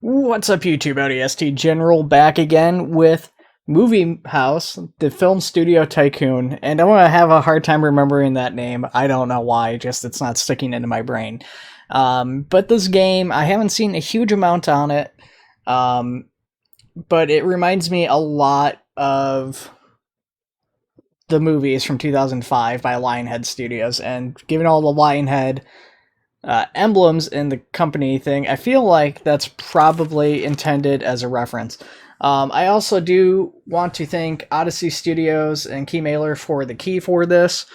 What's up, YouTube? ODST General back again with Moviehouse, the film studio tycoon, and I'm gonna have a hard time remembering that name. I don't know why, just it's not sticking into my brain. But this game, I haven't seen a huge amount on it, but it reminds me a lot of the movies from 2005 by Lionhead Studios, and given all the Lionhead emblems in the company thing, I feel like that's probably intended as a reference. I also do want to thank Odyssey Studios and Keymailer for the key for this,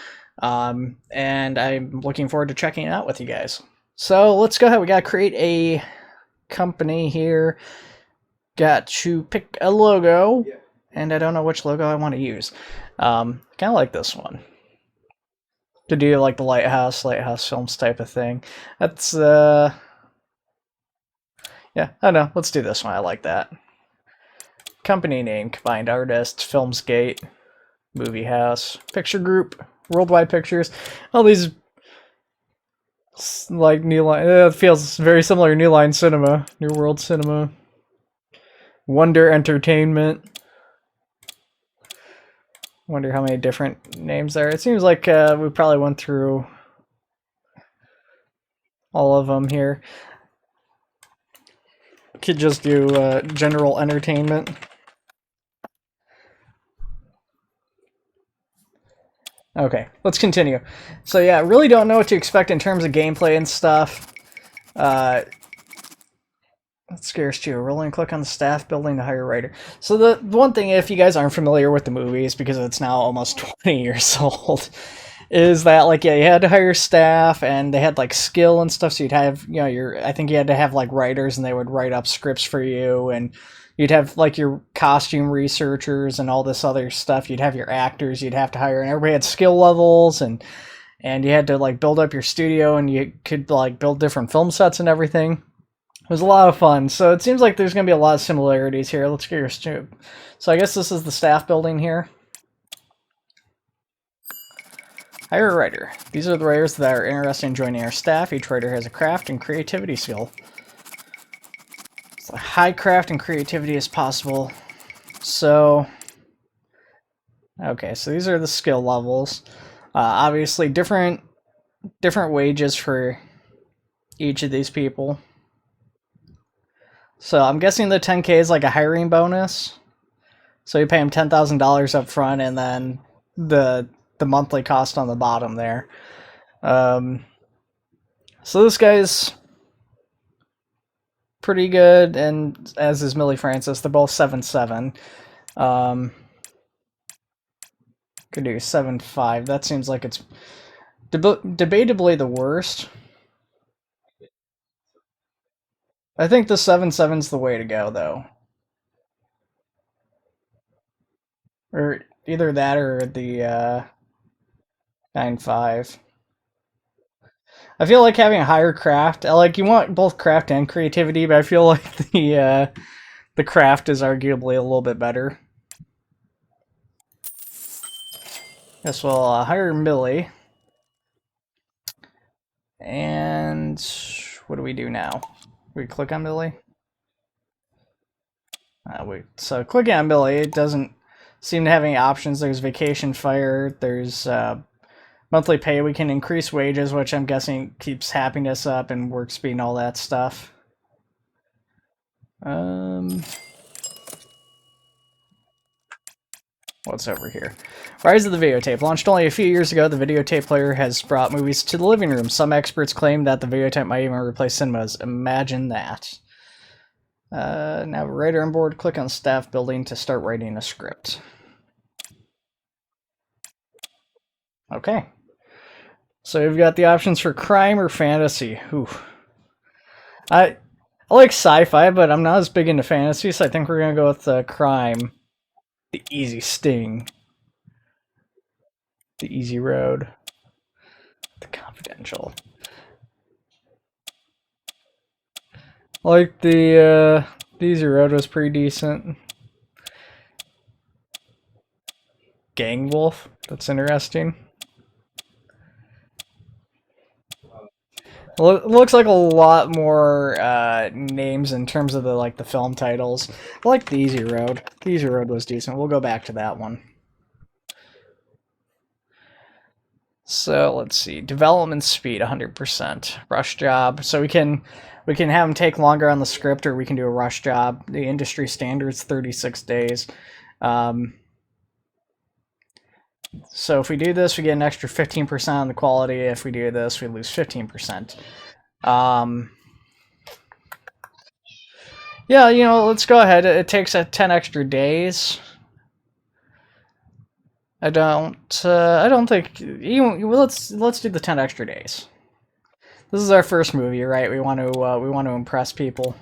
and I'm looking forward to checking it out with you guys. So let's go ahead. We got to create a company here. Got to pick a logo, and I don't know which logo I want to use. Kind of like this one. To do like the Lighthouse Films type of thing. That's yeah, I don't know. Let's do this one. I like that. Company name, combined artist, Filmsgate, Moviehouse, picture group, Worldwide Pictures. All these like New Line. It feels very similar to New Line Cinema, New World Cinema, Wonder Entertainment. Wonder how many different names there. It seems like we probably went through all of them here. Could just do general entertainment. Okay, let's continue. So yeah, really don't know what to expect in terms of gameplay and stuff. That scares you. Roll and click on the staff building to hire a writer. So the one thing, if you guys aren't familiar with the movies, because it's now almost 20 years old, is that like, yeah, you had to hire staff and they had like skill and stuff. So you'd have, you know, I think you had to have like writers and they would write up scripts for you, and you'd have like your costume researchers and all this other stuff. You'd have your actors you'd have to hire, and everybody had skill levels, and you had to like build up your studio, and you could like build different film sets and everything. It was a lot of fun. So it seems like there's going to be a lot of similarities here. Let's get your scoop. So I guess this is the staff building here. Hire a writer. These are the writers that are interested in joining our staff. Each writer has a craft and creativity skill. So high craft and creativity as possible. So, okay, so these are the skill levels. Obviously, different wages for each of these people. So I'm guessing the 10K is like a hiring bonus. So you pay them $10,000 up front, and then the monthly cost on the bottom there. So this guy's pretty good, and as is Millie Francis. They're both 7.7. Could do 7.5. That seems like it's debatably the worst. I think the 7.7's the way to go, though. Or either that or the 9.5. I feel like having a higher craft, like you want both craft and creativity, but I feel like the craft is arguably a little bit better. Guess we'll hire Millie. And what do we do now? We click on Millie. So clicking on Millie, it doesn't seem to have any options. There's vacation fire. There's monthly pay. We can increase wages, which I'm guessing keeps happiness up and work speed and all that stuff. What's over here? Rise of the videotape. Launched only a few years ago, the videotape player has brought movies to the living room. Some experts claim that the videotape might even replace cinemas. Imagine that. Now writer on board, click on staff building to start writing a script. Okay. So we've got the options for crime or fantasy. Ooh. I like sci-fi, but I'm not as big into fantasy, so I think we're going to go with crime. The easy sting. The easy road. The confidential. Like the easy road was pretty decent. Gang Wolf. That's interesting. Looks like a lot more names in terms of the film titles. I like the Easy Road. The Easy Road was decent. We'll go back to that one. So let's see. Development speed 100%. Rush job. So we can have them take longer on the script, or we can do a rush job. The industry standard's 36 days. So if we do this, we get an extra 15% on the quality. If we do this, we lose 15%. Yeah, let's go ahead. It takes 10 extra days. I don't think let's do the 10 extra days. This is our first movie, right? We want to impress people.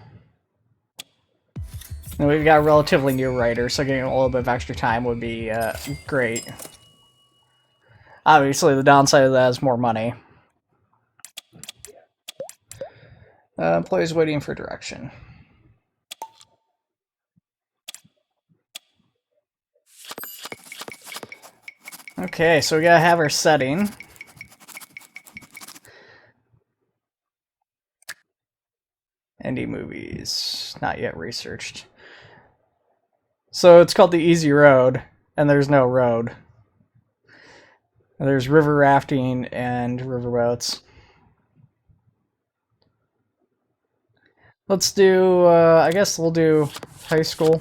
And we've got a relatively new writer, so getting a little bit of extra time would be great. Obviously, the downside of that is more money. Employees waiting for direction. Okay, so we gotta have our setting. Indie movies, not yet researched. So it's called the Easy Road, and there's no road. There's river rafting and riverboats. Let's do, I guess we'll do high school.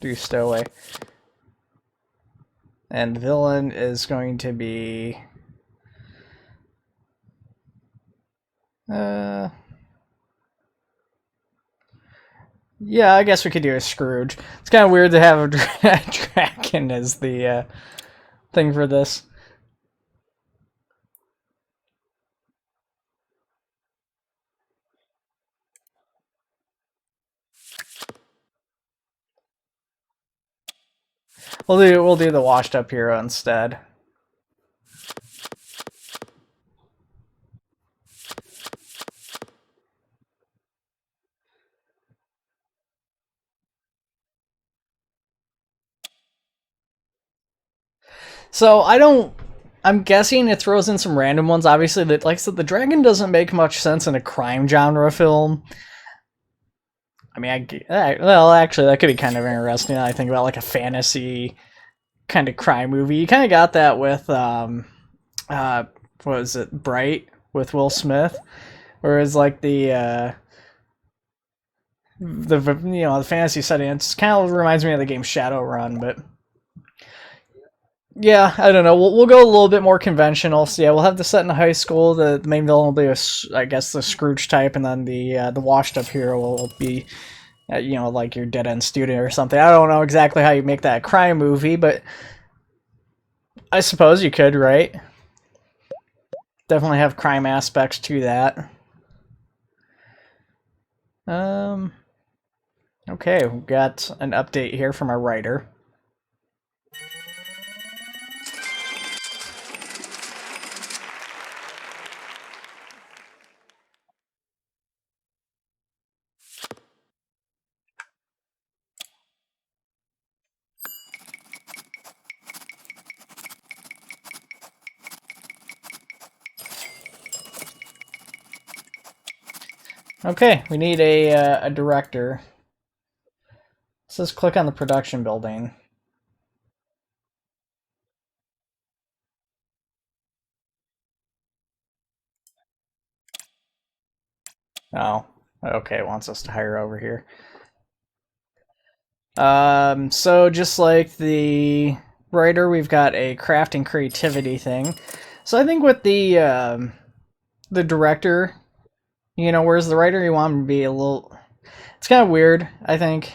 Do stowaway. And villain is going to be... yeah, I guess we could do a Scrooge. It's kind of weird to have a dragon as the thing for this. We'll do the washed up hero instead. So I'm guessing it throws in some random ones. Obviously, that like I said, the dragon doesn't make much sense in a crime genre film. I mean, well, actually, that could be kind of interesting. I think about like a fantasy kind of crime movie. You kind of got that with what was it, Bright with Will Smith, whereas like the the fantasy setting, it kind of reminds me of the game Shadowrun, but yeah, I don't know. We'll go a little bit more conventional. So yeah, we'll have the set in high school. The main villain will be I guess the Scrooge type, and then the washed up hero will be like your dead end student or something. I don't know exactly how you make that a crime movie, but I suppose you could, right? Definitely have crime aspects to that. Okay, we've got an update here from our writer. Okay, we need a director. Let's just click on the production building. Oh, okay, it wants us to hire over here. So just like the writer, we've got a craft and creativity thing. So I think with the director, whereas the writer, you want him to be a little... It's kind of weird, I think.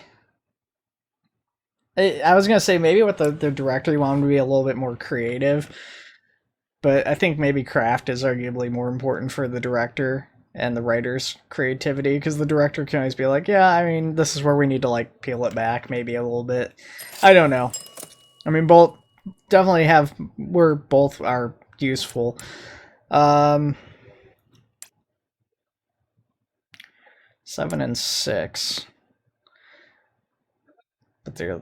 I was going to say maybe with the director, you want him to be a little bit more creative. But I think maybe craft is arguably more important for the director and the writer's creativity, because the director can always be like, yeah, I mean, this is where we need to like peel it back maybe a little bit. I don't know. I mean, both definitely both are useful. 7 and 6. But they're...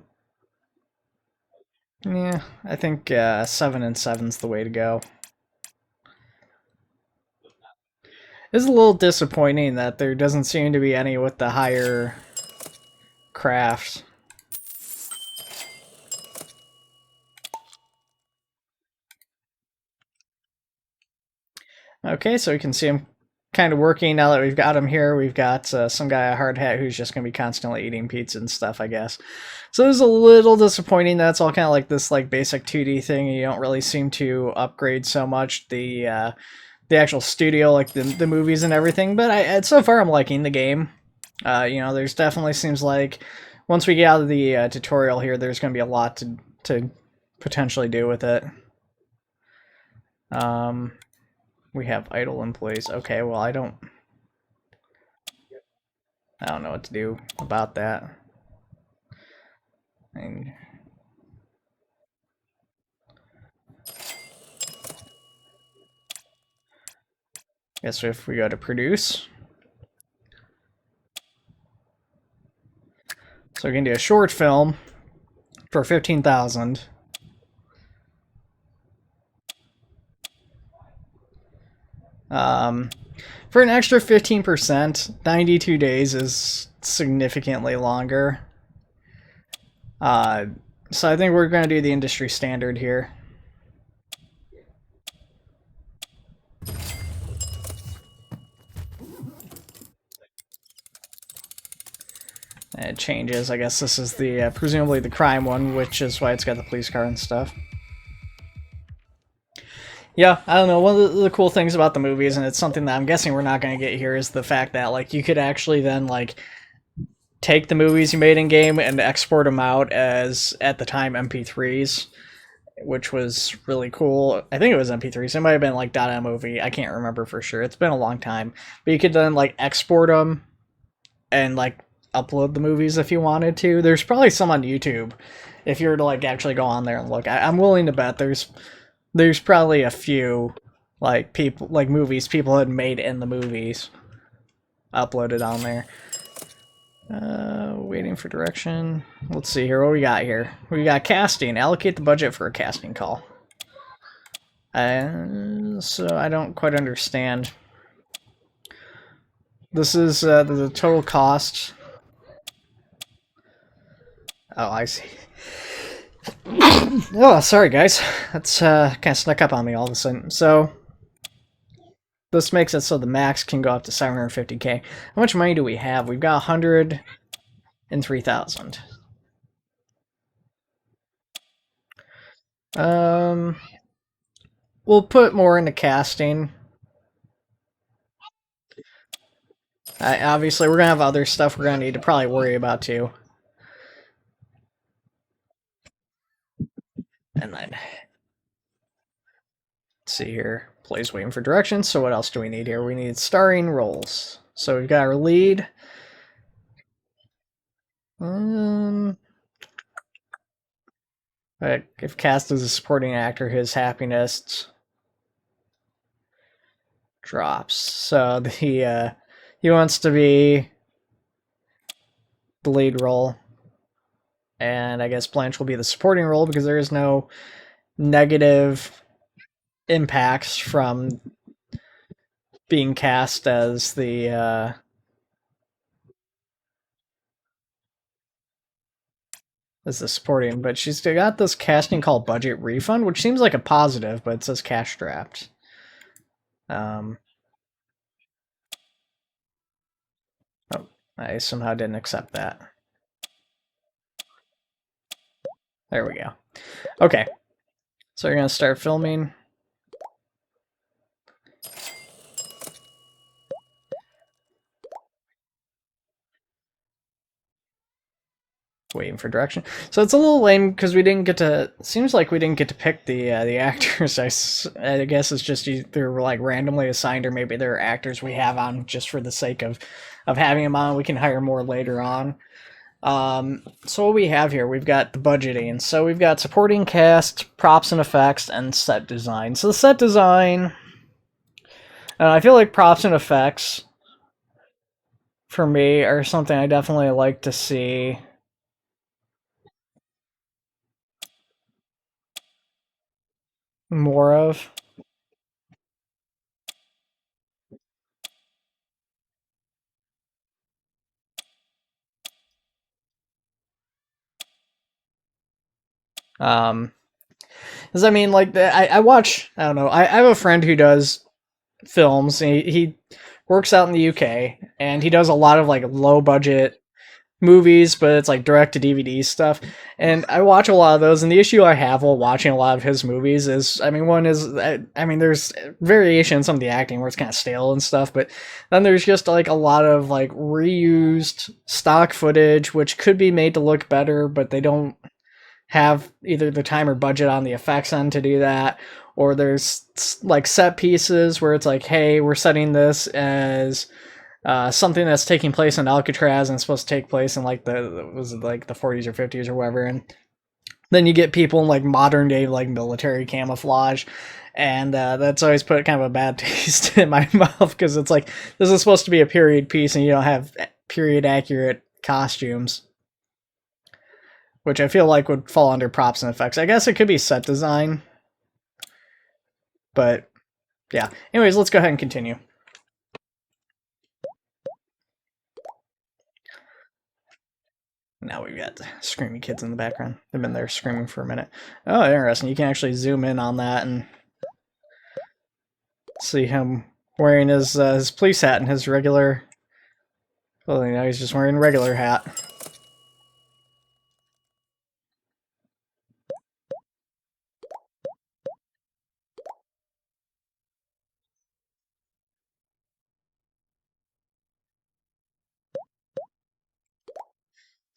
Yeah, I think 7 and 7's the way to go. It's a little disappointing that there doesn't seem to be any with the higher craft. Okay, so we can see him kind of working now that we've got him here. We've got some guy a hard hat who's just going to be constantly eating pizza and stuff, I guess. So it's a little disappointing. That's all kind of like this like basic 2D thing. You don't really seem to upgrade so much the actual studio, like the movies and everything. But so far I'm liking the game. You know, there's definitely seems like once we get out of the tutorial here, there's going to be a lot to potentially do with it. We have idle employees. Okay, well I don't know what to do about that. I mean, guess if we go to produce, so we can do a short film for 15,000. For an extra 15%, 92 days is significantly longer. So I think we're going to do the industry standard here. It changes. I guess this is the presumably the crime one, which is why it's got the police car and stuff. Yeah, I don't know. One of the cool things about the movies, and it's something that I'm guessing we're not going to get here, is the fact that like you could actually then like take the movies you made in game and export them out as at the time MP3s, which was really cool. I think it was MP3s. It might have been like .movie. I can't remember for sure. It's been a long time, but you could then like export them and like upload the movies if you wanted to. There's probably some on YouTube if you were to like actually go on there and look. I'm willing to bet there's probably a few like people like movies people had made in the movies uploaded on there. Waiting for direction. Let's see here what we got here. We got casting. Allocate the budget for a casting call. So I don't quite understand. This is the total cost. Oh, I see. Oh, sorry guys. That's kind of snuck up on me all of a sudden. So this makes it so the max can go up to 750k. How much money do we have? We've got 103,000. We'll put more into casting. Obviously, we're gonna have other stuff we're gonna need to probably worry about too. And then, let's see here. Plays waiting for directions. So what else do we need here? We need starring roles. So we've got our lead. If cast as a supporting actor, his happiness drops. So he wants to be the lead role. And I guess Blanche will be the supporting role because there is no negative impacts from being cast as the supporting, but she's got this casting called budget refund, which seems like a positive, but it says cash strapped. Oh, I somehow didn't accept that. There we go. Okay, so you're gonna start filming. Waiting for direction. So it's a little lame because we didn't get to. Seems like we didn't get to pick the actors. I guess it's just either like randomly assigned or maybe they're actors we have on just for the sake of having them on. We can hire more later on. So what we have here, we've got the budgeting. So we've got supporting cast, props and effects, and set design. So the set design, I feel like props and effects for me are something I definitely like to see. more of. Because I mean, like, I watch. I don't know. I have a friend who does films. He works out in the UK, and he does a lot of like low budget movies, but it's like direct to DVD stuff. And I watch a lot of those. And the issue I have while watching a lot of his movies is, I mean, one is, I mean, there's variation in some of the acting where it's kind of stale and stuff, but then there's just like a lot of like reused stock footage, which could be made to look better, but they don't have either the time or budget on the effects end to do that. Or there's like set pieces where it's like, hey, we're setting this as something that's taking place in Alcatraz and it's supposed to take place in like the 40s or 50s or whatever, and then you get people in like modern day like military camouflage, and that's always put kind of a bad taste in my mouth because it's like this is supposed to be a period piece and you don't have period accurate costumes, which I feel like would fall under props and effects. I guess it could be set design, but yeah. Anyways, let's go ahead and continue. Now we've got screaming kids in the background. They've been there screaming for a minute. Oh, interesting. You can actually zoom in on that and see him wearing his police hat and his regular clothing. Now he's just wearing a regular hat.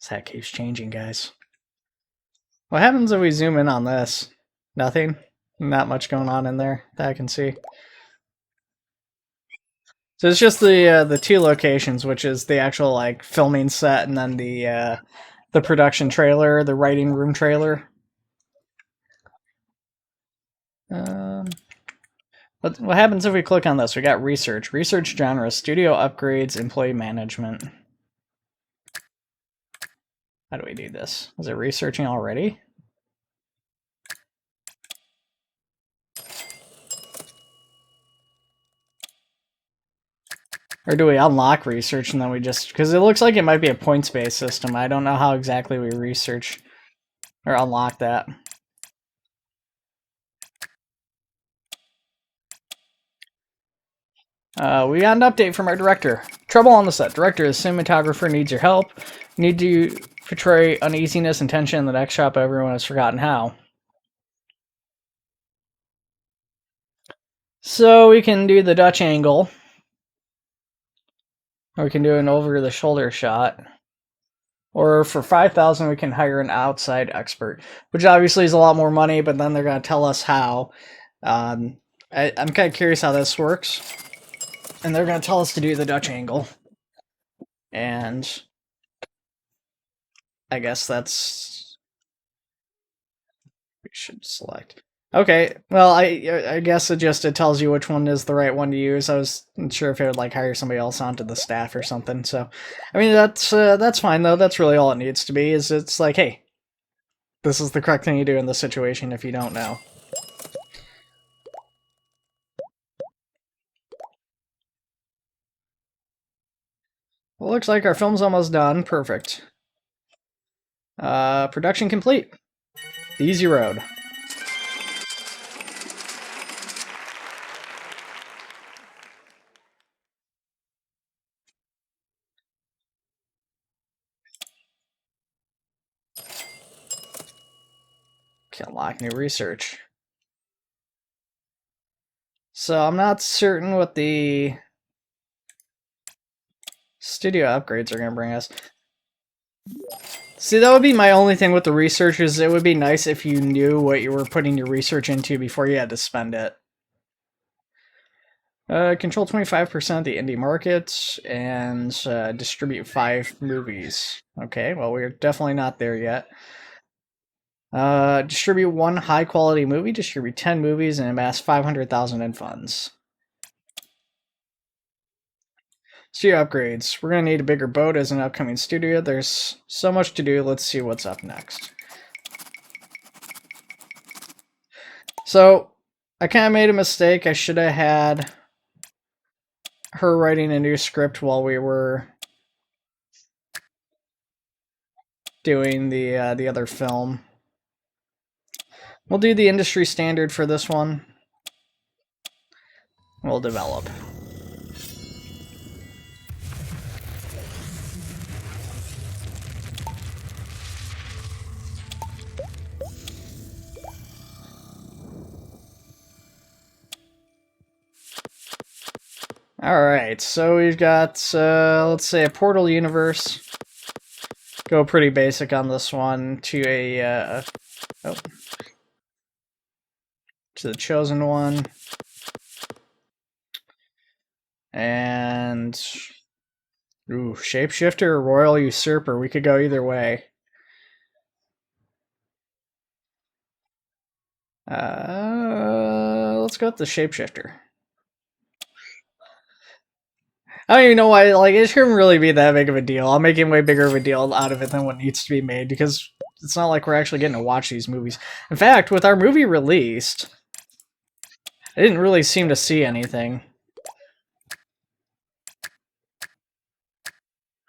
This hat keeps changing, guys. What happens if we zoom in on this? Nothing? Not much going on in there that I can see. So it's just the two locations, which is the actual like filming set and then the production trailer, the writing room trailer. What happens if we click on this? We got research, research genre, studio upgrades, employee management. How do we do this? Is it researching already? Or do we unlock research and then we just... Because it looks like it might be a points-based system. I don't know how exactly we research or unlock that. We got an update from our director. Trouble on the set. Director, the cinematographer needs your help. Need to portray uneasiness and tension in the next shot, but everyone has forgotten how. So we can do the Dutch angle. Or we can do an over-the-shoulder shot. Or for $5,000, we can hire an outside expert, which obviously is a lot more money, but then they're going to tell us how. I'm kind of curious how this works. And they're going to tell us to do the Dutch angle. And I guess that's... we should select. Okay, well, I guess it tells you which one is the right one to use. I wasn't sure if it would like hire somebody else onto the staff or something. So, I mean, that's fine though. That's really all it needs to be. Is it's like, hey, this is the correct thing to do in this situation if you don't know. Well, looks like our film's almost done. Perfect. Production complete. The easy road. Unlock new research. So I'm not certain what the studio upgrades are going to bring us. See, that would be my only thing with the research is it would be nice if you knew what you were putting your research into before you had to spend it. Control 25% of the indie market and distribute 5 movies. Okay, well, we're definitely not there yet. Distribute 1 high-quality movie, distribute 10 movies, and amass $500,000 in funds. Studio upgrades. We're going to need a bigger boat as an upcoming studio. There's so much to do. Let's see what's up next. So, I kind of made a mistake. I should have had her writing a new script while we were doing the other film. We'll do the industry standard for this one. We'll develop. Alright, so we've got, let's say, a Portal universe. Go pretty basic on this one to to the Chosen One. And, ooh, Shapeshifter or Royal Usurper. We could go either way. Let's go with the Shapeshifter. I don't even know why, like, it shouldn't really be that big of a deal. I'm making way bigger of a deal out of it than what needs to be made, because it's not like we're actually getting to watch these movies. In fact, with our movie released, I didn't really seem to see anything.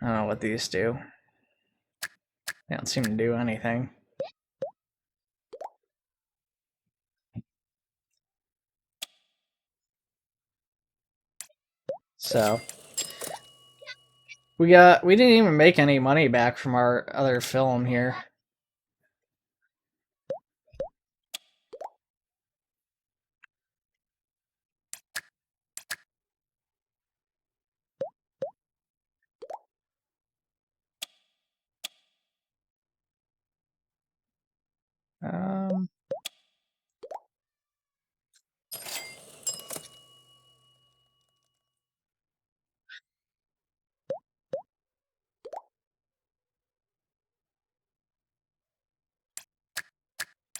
I don't know what these do. They don't seem to do anything. So we didn't even make any money back from our other film here.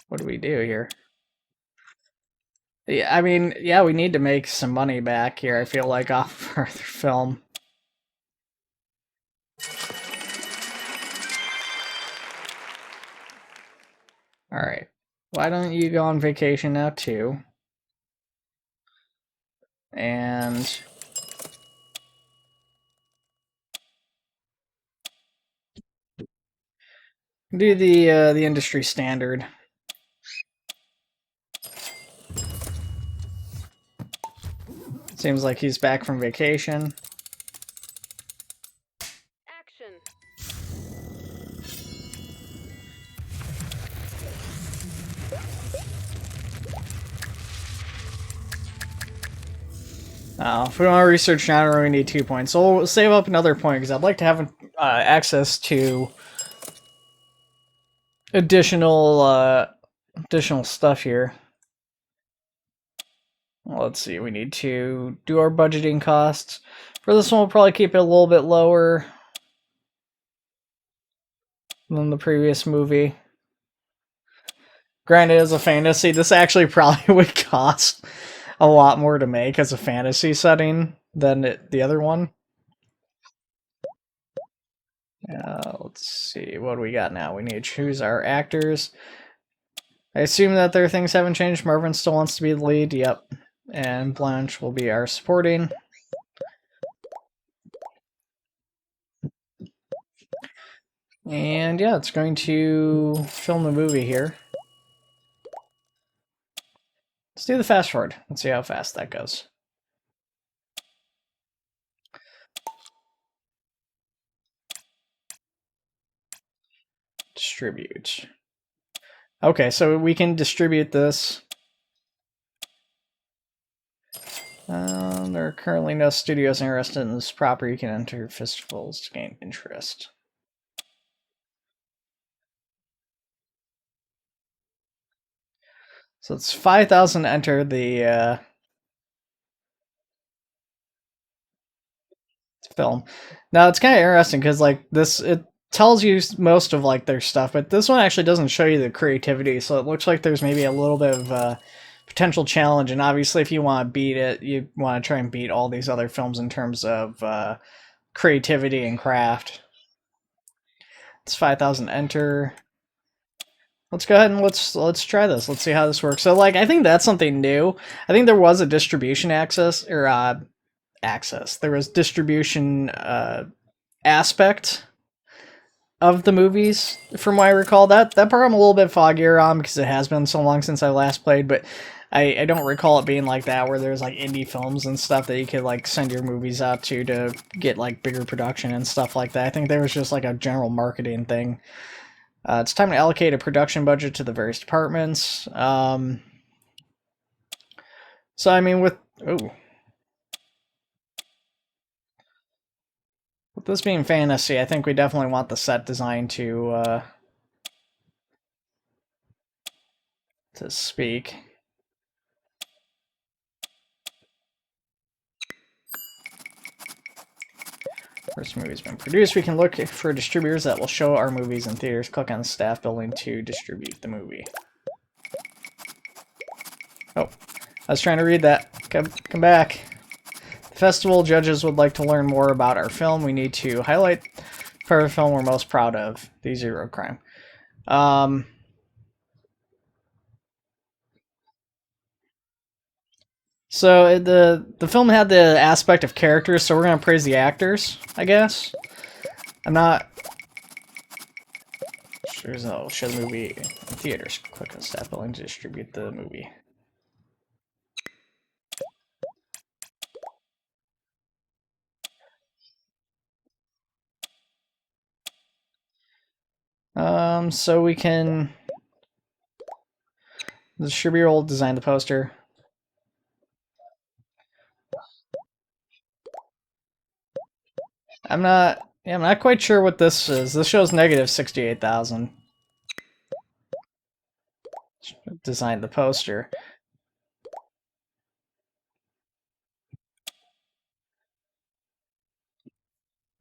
What do we do here? Yeah, I mean, yeah, we need to make some money back here, I feel like, off our other film. Alright. Why don't you go on vacation now, too? And do the industry standard. Seems like he's back from vacation. Action. If we want to research now, we need 2 points. So we'll save up another point, because I'd like to have access to additional stuff here. Well, let's see, we need to do our budgeting costs. For this one, we'll probably keep it a little bit lower than the previous movie. Granted, as a fantasy, this actually probably would cost a lot more to make as a fantasy setting than the other one. Let's see, what do we got now? We need to choose our actors. I assume that their things haven't changed. Marvin still wants to be the lead, yep. And Blanche will be our supporting. And yeah, it's going to film the movie here. Let's do the fast forward. Let's see how fast that goes. Distribute. Okay, so we can distribute this. There are currently no studios interested in this property. You can enter festivals to gain interest. So it's 5,000 to enter the film. Now it's kind of interesting because like this, it tells you most of like their stuff, but this one actually doesn't show you the creativity. So it looks like there's maybe a little bit of potential challenge. And obviously, if you want to beat it, you want to try and beat all these other films in terms of creativity and craft. It's 5,000 enter. let's go ahead and let's try this. Let's see how this works. So like I think that's something new. I think there was a distribution access or access. There was distribution aspect of the movies from what I recall. That part I'm a little bit foggier on because it has been so long since I last played, but I don't recall it being like that where there's like indie films and stuff that you could like send your movies out to get like bigger production and stuff like that. I think there was just like a general marketing thing. It's time to allocate a production budget to the various departments. So I mean with with this being fantasy, I think we definitely want the set design to speak. First movie's been produced. We can look for distributors that will show our movies in theaters. Click on the staff building to distribute the movie. Oh, I was trying to read that. Come back. The festival judges would like to learn more about our film. We need to highlight part of the film we're most proud of. The Zero Crime. So the film had the aspect of characters, so we're gonna praise the actors, I guess. I'm not sure. No, show the movie in theaters. Click on staff building to distribute the movie. So we can. The distributor will design the poster. I'm not quite sure what this is. This shows negative 68,000. Design the poster.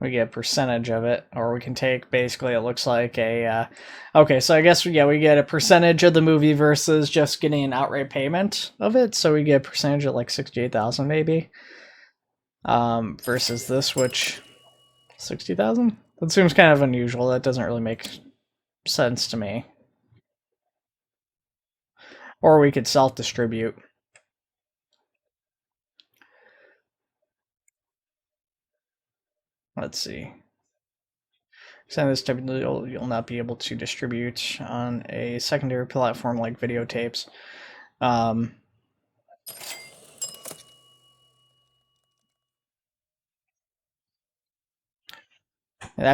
We get a percentage of it, or we can take, basically it looks like a, okay, so I guess, yeah, we get a percentage of the movie versus just getting an outright payment of it, so we get a percentage at like 68,000 maybe, versus this, which, 60,000? That seems kind of unusual, that doesn't really make sense to me. Or we could self-distribute. Let's see. Send this typically you'll not be able to distribute on a secondary platform like videotapes. I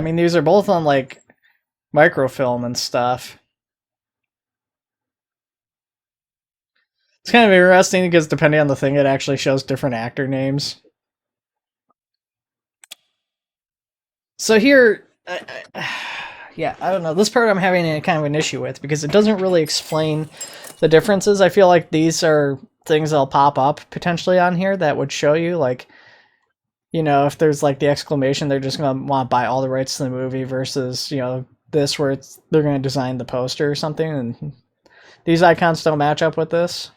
mean, these are both on like microfilm and stuff. It's kind of interesting because depending on the thing, it actually shows different actor names. So here, yeah, I don't know. This part I'm having a kind of an issue with because it doesn't really explain the differences. I feel like these are things that'll pop up potentially on here that would show you, like, you know, if there's like the exclamation, they're just going to want to buy all the rights to the movie versus, you know, this where they're going to design the poster or something. And these icons don't match up with this.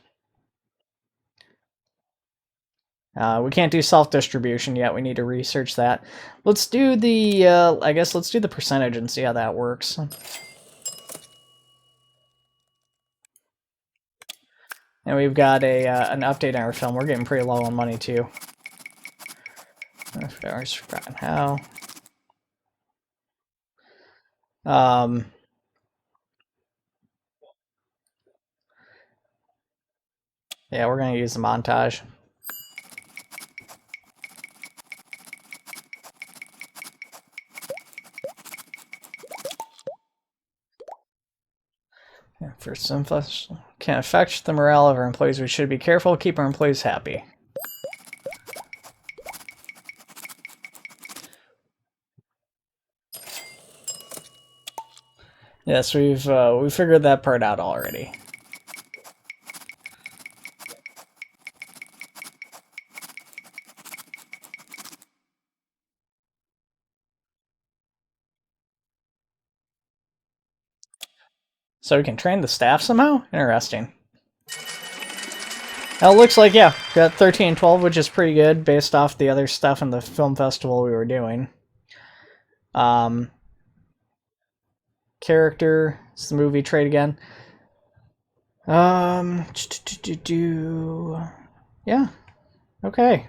We can't do self-distribution yet. We need to research that. Let's do the, I guess let's do the percentage and see how that works. And we've got a an update on our film. We're getting pretty low on money too. I've already forgotten how. Yeah, we're gonna use the montage. First, some of us can affect the morale of our employees. We should be careful, keep our employees happy. Yes, we figured that part out already. So we can train the staff somehow? Interesting. Now it looks like, yeah, got 13 and 12, which is pretty good based off the other stuff in the film festival we were doing. Okay, character. It's the movie trade again. Yeah. Okay.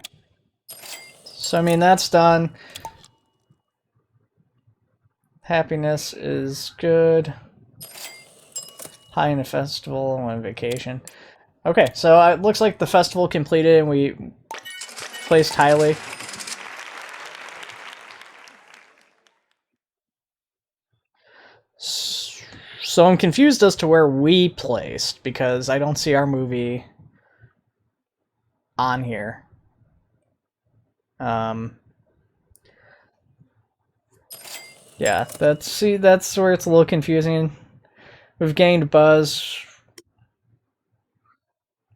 So I mean that's done. Happiness is good. High in a festival, on vacation. Okay, so it looks like the festival completed and we placed highly. So I'm confused as to where we placed because I don't see our movie on here. Yeah, that's where it's a little confusing. We've gained buzz.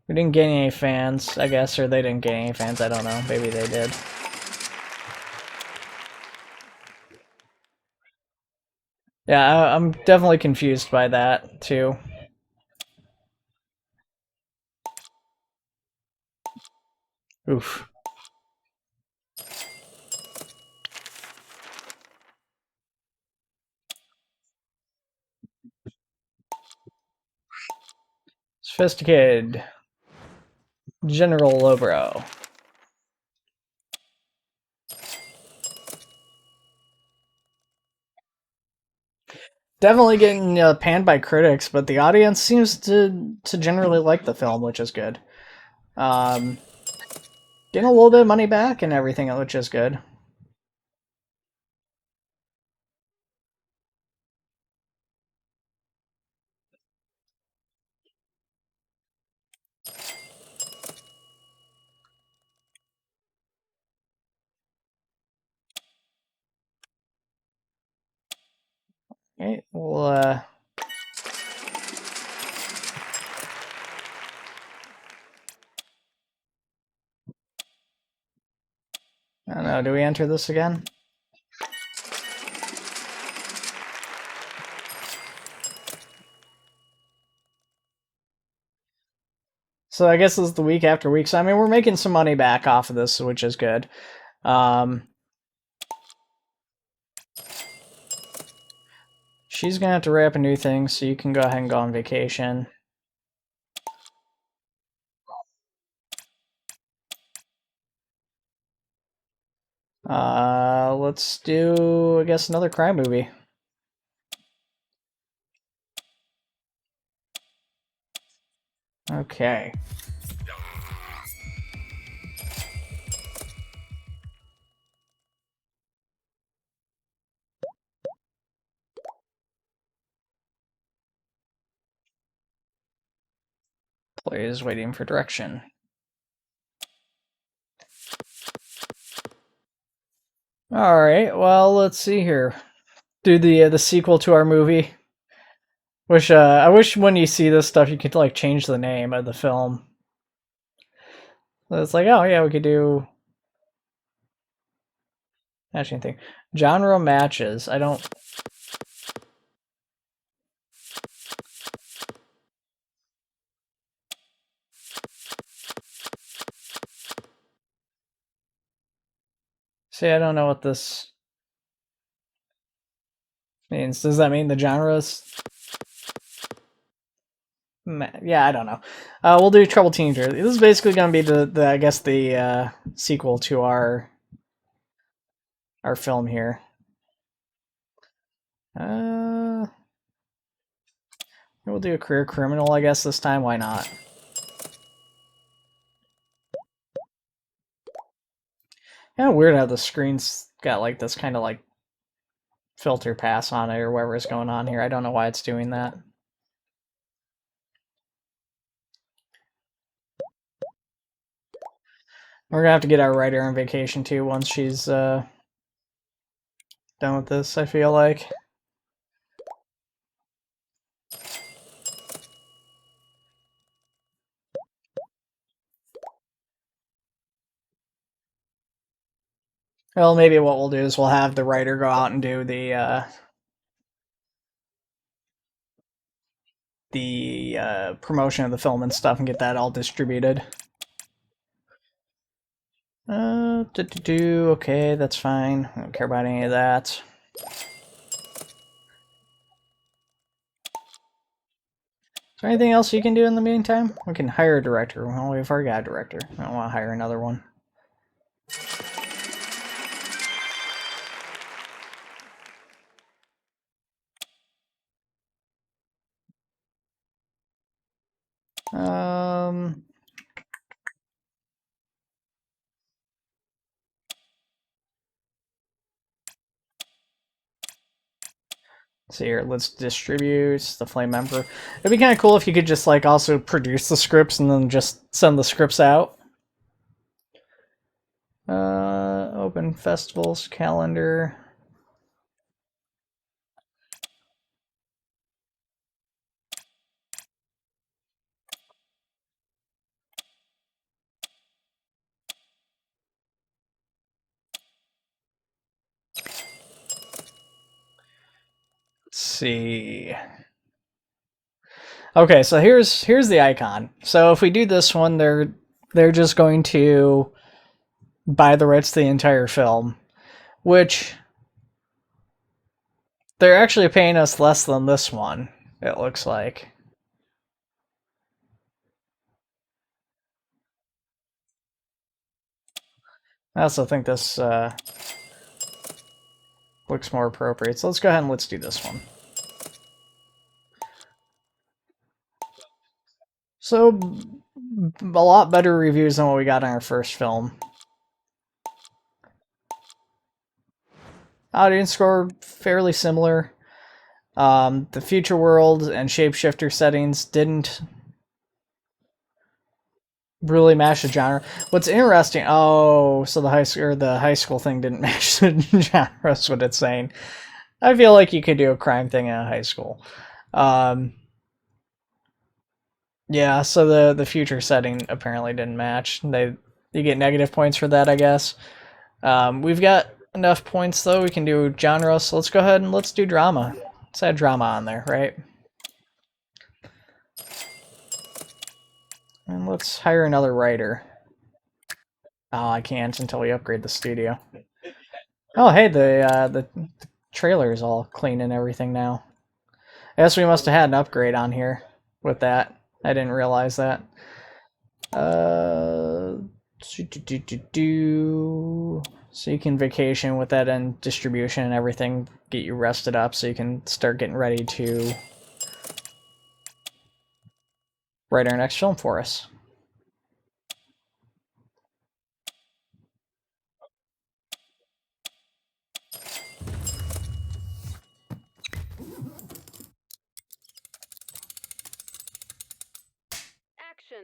We didn't gain any fans, I guess, or they didn't gain any fans. I don't know. Maybe they did. Yeah, I'm definitely confused by that too. Oof. Sophisticated. General lowbrow. Definitely getting panned by critics, but the audience seems to generally like the film, which is good. Getting a little bit of money back and everything, which is good. Okay, well, I don't know. Do we enter this again? So I guess this is the week after week. So I mean, we're making some money back off of this, which is good. She's gonna have to wrap a new thing, so you can go ahead and go on vacation. Let's do, I guess, another crime movie. Okay. Player is waiting for direction. All right. Well, let's see here. Do the sequel to our movie. I wish when you see this stuff you could like change the name of the film. It's like, oh yeah, we could do matching thing. Genre matches. I don't. See, I don't know what this means. Does that mean the genres? Yeah, I don't know. We'll do Trouble Teenager. This is basically going to be the I guess the sequel to our film here. We'll do a career criminal, I guess, this time. Why not? Yeah, weird how the screen's got like this kind of like filter pass on it or whatever is going on here. I don't know why it's doing that. We're gonna have to get our writer on vacation too once she's done with this, I feel like. Well, maybe what we'll do is we'll have the writer go out and do the promotion of the film and stuff and get that all distributed. Okay, that's fine. I don't care about any of that. Is there anything else you can do in the meantime? We can hire a director. Well, we've already got a director. I don't want to hire another one. So here, let's distribute the Flame Emperor. It'd be kind of cool if you could just like also produce the scripts and then just send the scripts out. Open festivals calendar. Let's see. Okay, so here's the icon. So if we do this one, they're just going to buy the rights to the entire film, which they're actually paying us less than this one, it looks like. I also think this looks more appropriate. So let's go ahead and let's do this one. So, a lot better reviews than what we got in our first film. Audience score, fairly similar. The future world and shapeshifter settings didn't really match the genre. What's interesting, oh, so the high school thing didn't match the genre, that's what it's saying. I feel like you could do a crime thing in a high school. Yeah, so the future setting apparently didn't match. You get negative points for that, I guess. We've got enough points though. We can do genre, so let's go ahead and let's do drama. Let's add drama on there, right? And let's hire another writer. Oh, I can't until we upgrade the studio. Oh, hey, the trailer is all clean and everything now. I guess we must have had an upgrade on here with that. I didn't realize that. So you can vacation with that and distribution and everything, get you rested up so you can start getting ready to write our next film for us. Action.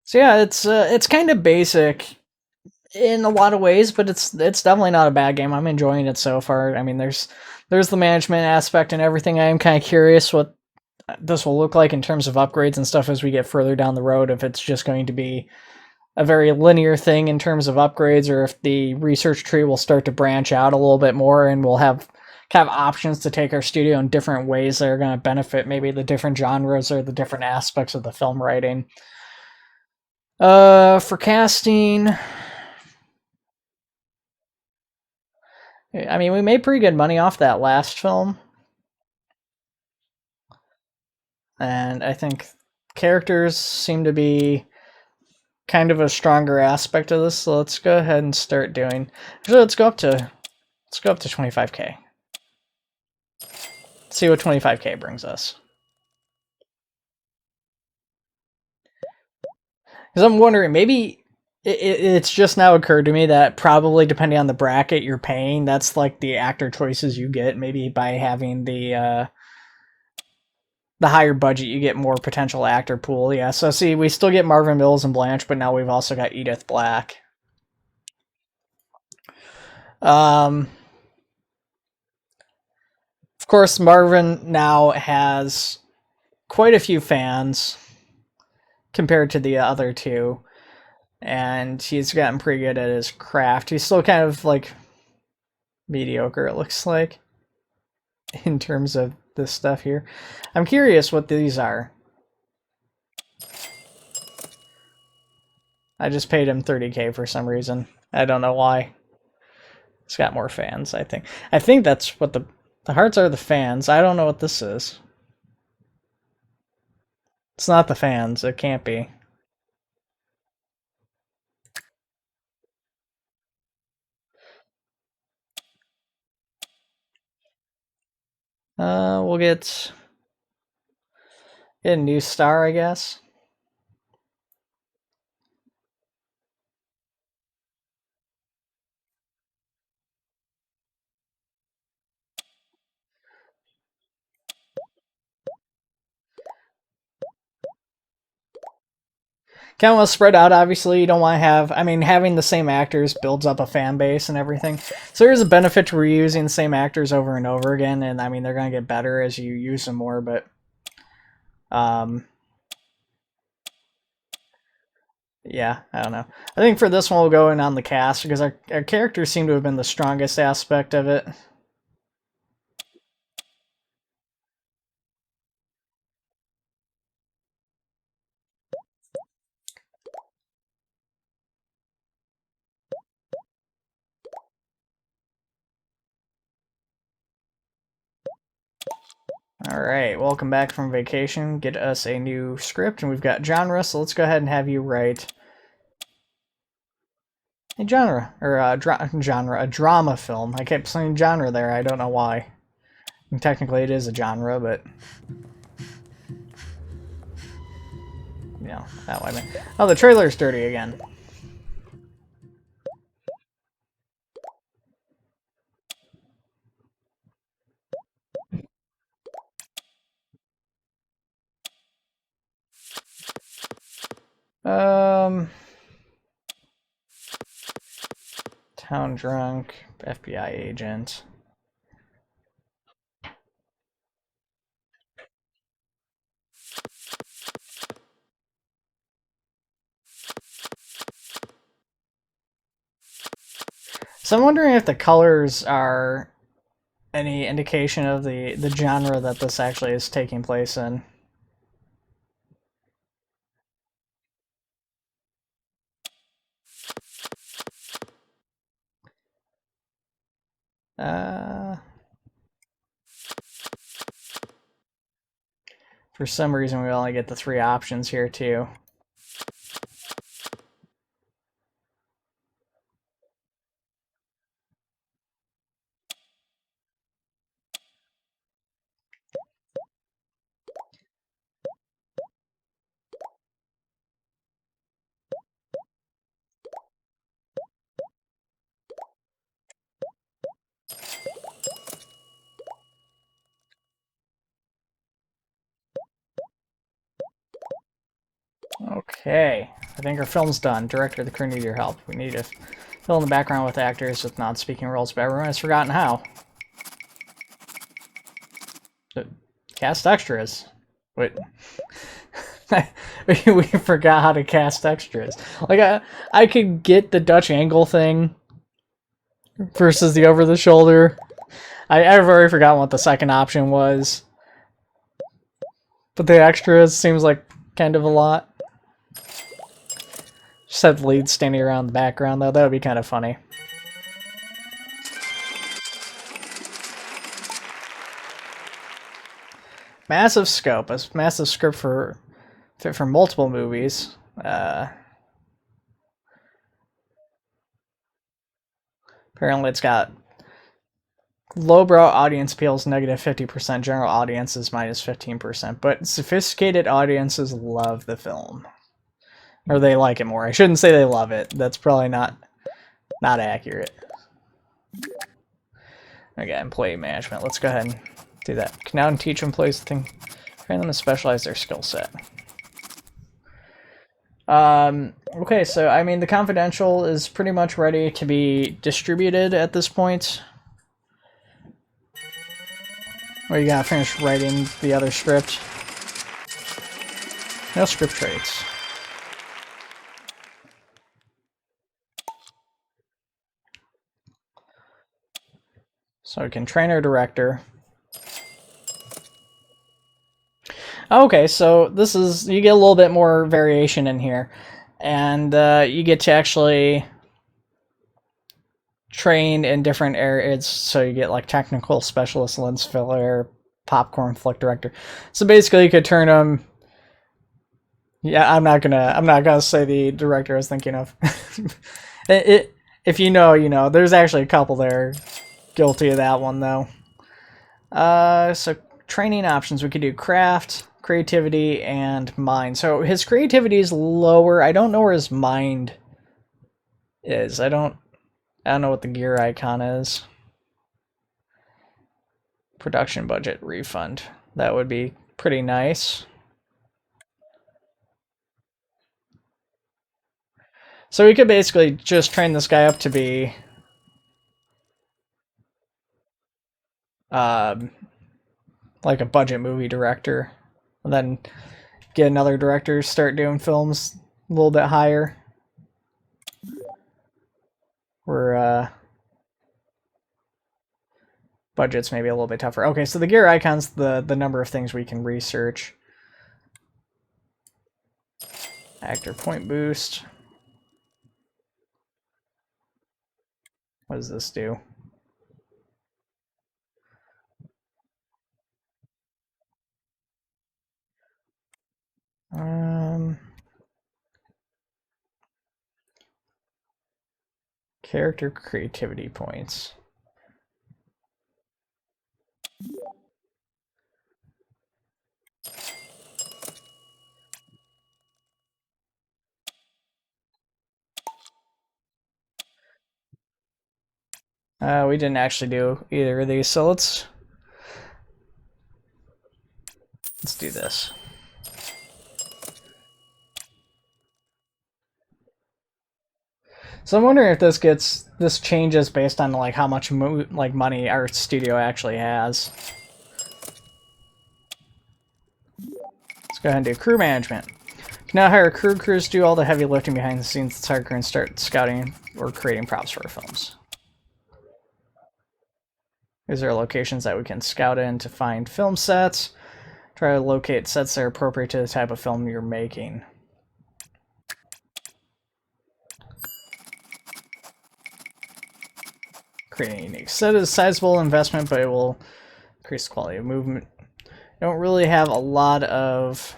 So yeah, it's kind of basic in a lot of ways, but it's definitely not a bad game. I'm enjoying it so far. I mean, there's the management aspect and everything. I am kind of curious what this will look like in terms of upgrades and stuff as we get further down the road, if it's just going to be a very linear thing in terms of upgrades, or if the research tree will start to branch out a little bit more and we'll have kind of options to take our studio in different ways that are going to benefit maybe the different genres or the different aspects of the film writing. For casting, I mean, we made pretty good money off that last film. And I think characters seem to be kind of a stronger aspect of this, so let's go ahead and start doing. Actually, let's go up to 25K. See what 25K brings us. Because I'm wondering, maybe it's just now occurred to me that probably depending on the bracket you're paying, that's like the actor choices you get. Maybe by having the higher budget, you get more potential actor pool. Yeah, so see, we still get Marvin Mills and Blanche, but now we've also got Edith Black. Of course, Marvin now has quite a few fans compared to the other two, and he's gotten pretty good at his craft. He's still kind of like mediocre, it looks like, in terms of this stuff here. I'm curious what these are. I just paid him 30K for some reason. I don't know why. It's got more fans, I think. I think that's what the hearts are, the fans. I don't know what this is. It's not the fans. It can't be. We'll get a new star, I guess. Kind of want to spread out, obviously. You don't want to have, I mean, having the same actors builds up a fan base and everything. So there's a benefit to reusing the same actors over and over again, and I mean, they're going to get better as you use them more, but yeah, I don't know. I think for this one we'll go in on the cast, because our characters seem to have been the strongest aspect of it. Alright, welcome back from vacation. Get us a new script, and we've got genre, so let's go ahead and have you write a genre, or a drama film. I kept saying genre there, I don't know why. And technically it is a genre, but... you know, that way. Oh, the trailer's dirty again. Town drunk, FBI agent. So I'm wondering if the colors are any indication of the genre that this actually is taking place in. For some reason we only get the 3 options here too. Okay, I think our film's done. Director, the crew need your help. We need to fill in the background with actors with non-speaking roles, but everyone has forgotten how. Cast extras. Wait. We forgot how to cast extras. Like, I could get the Dutch angle thing versus the over-the-shoulder. I've already forgotten what the second option was. But the extras seems like kind of a lot. Just have the lead standing around the background, though. That would be kind of funny. Massive scope. A massive script for fit for multiple movies. Apparently it's got lowbrow audience appeals negative 50%, general audiences minus 15%, but sophisticated audiences love the film. Or they like it more. I shouldn't say they love it. That's probably not accurate. Okay, employee management. Let's go ahead and do that. Can now teach employees the thing. Train them to specialize their skill set. Okay, so I mean the confidential is pretty much ready to be distributed at this point. Or you gotta finish writing the other script. No script traits. So we can train our director. Okay, so this is, you get a little bit more variation in here. and you get to actually train in different areas. So you get like technical specialist, lens filler, popcorn flick director. So basically, you could turn them. Yeah, I'm not gonna say the director I was thinking of. If you know, you know. There's actually a couple there guilty of that one though. So training options, we could do craft, creativity, and mind. So his creativity is lower. I don't know where his mind is. I don't know what the gear icon is. Production budget refund. That would be pretty nice. So we could basically just train this guy up to be um, like a budget movie director, and then get another director to start doing films a little bit higher. Where budget's maybe a little bit tougher. Okay, so the gear icon's the number of things we can research. Actor point boost. What does this do? Character creativity points. We didn't actually do either of these, so let's do this. So I'm wondering if this changes based on like how much money our studio actually has. Let's go ahead and do crew management. You can now hire crews do all the heavy lifting behind the scenes. Let's hire crew and start scouting or creating props for our films. These are locations that we can scout in to find film sets. Try to locate sets that are appropriate to the type of film you're making. Creating a unique set is a sizable investment, but it will increase the quality of movement. Don't really have a lot of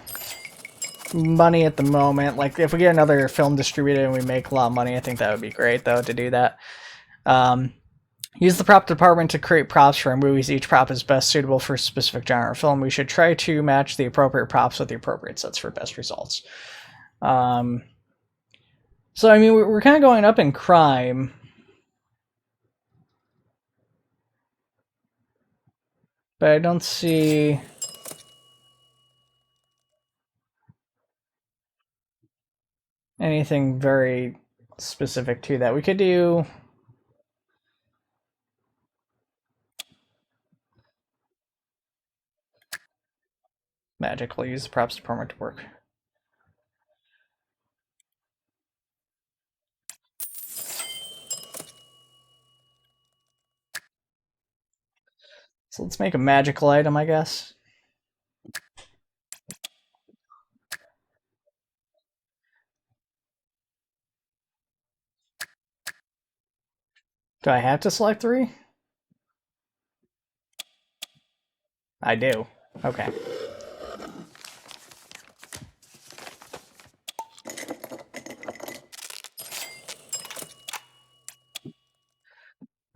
money at the moment. Like, if we get another film distributed and we make a lot of money, I think that would be great, though, to do that. Use the prop department to create props for our movies. Each prop is best suitable for a specific genre of film. We should try to match the appropriate props with the appropriate sets for best results. So, I mean, we're kind of going up in crime. But I don't see anything very specific to that. We could do magic. We'll use the props department to work. So let's make a magical item, I guess. Do I have to select 3? I do. Okay.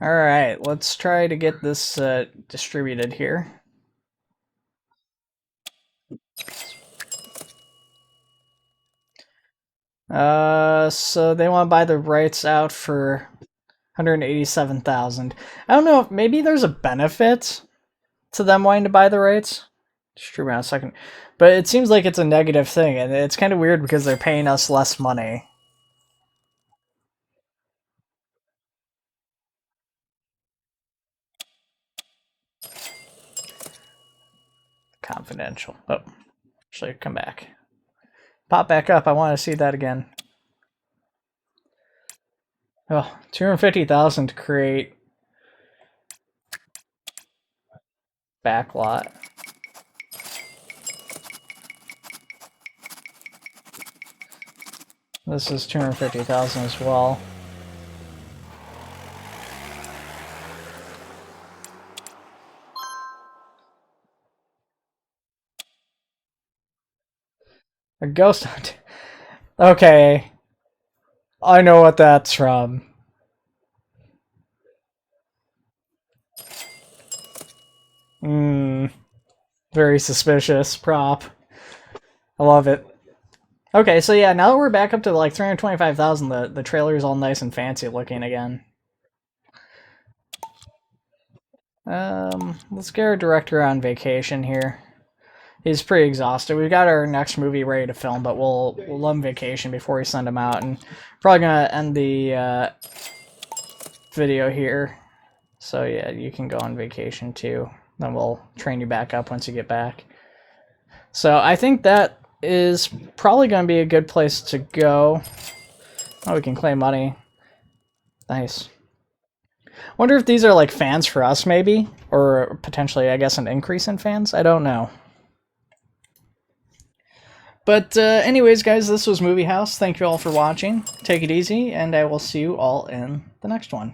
Alright, let's try to get this distributed here. So they want to buy the rights out for 187,000. I don't know if maybe there's a benefit to them wanting to buy the rights. Distribute on a second. But it seems like it's a negative thing, and it's kind of weird because they're paying us less money. Confidential. Oh, actually, come back. Pop back up. I want to see that again. Oh, 250,000 to create backlot. This is 250,000 as well. A ghost hunt. Okay. I know what that's from. Very suspicious prop. I love it. Okay, so yeah, now that we're back up to like 325,000, the trailer is all nice and fancy looking again. Let's get our director on vacation here. He's pretty exhausted. We've got our next movie ready to film, but we'll let him vacation before we send him out, and probably gonna end the video here. So yeah, you can go on vacation too. Then we'll train you back up once you get back. So I think that is probably going to be a good place to go. Oh, we can claim money. Nice. Wonder if these are like fans for us, maybe? Or potentially, I guess, an increase in fans? I don't know. But anyways, guys, this was Moviehouse. Thank you all for watching. Take it easy, and I will see you all in the next one.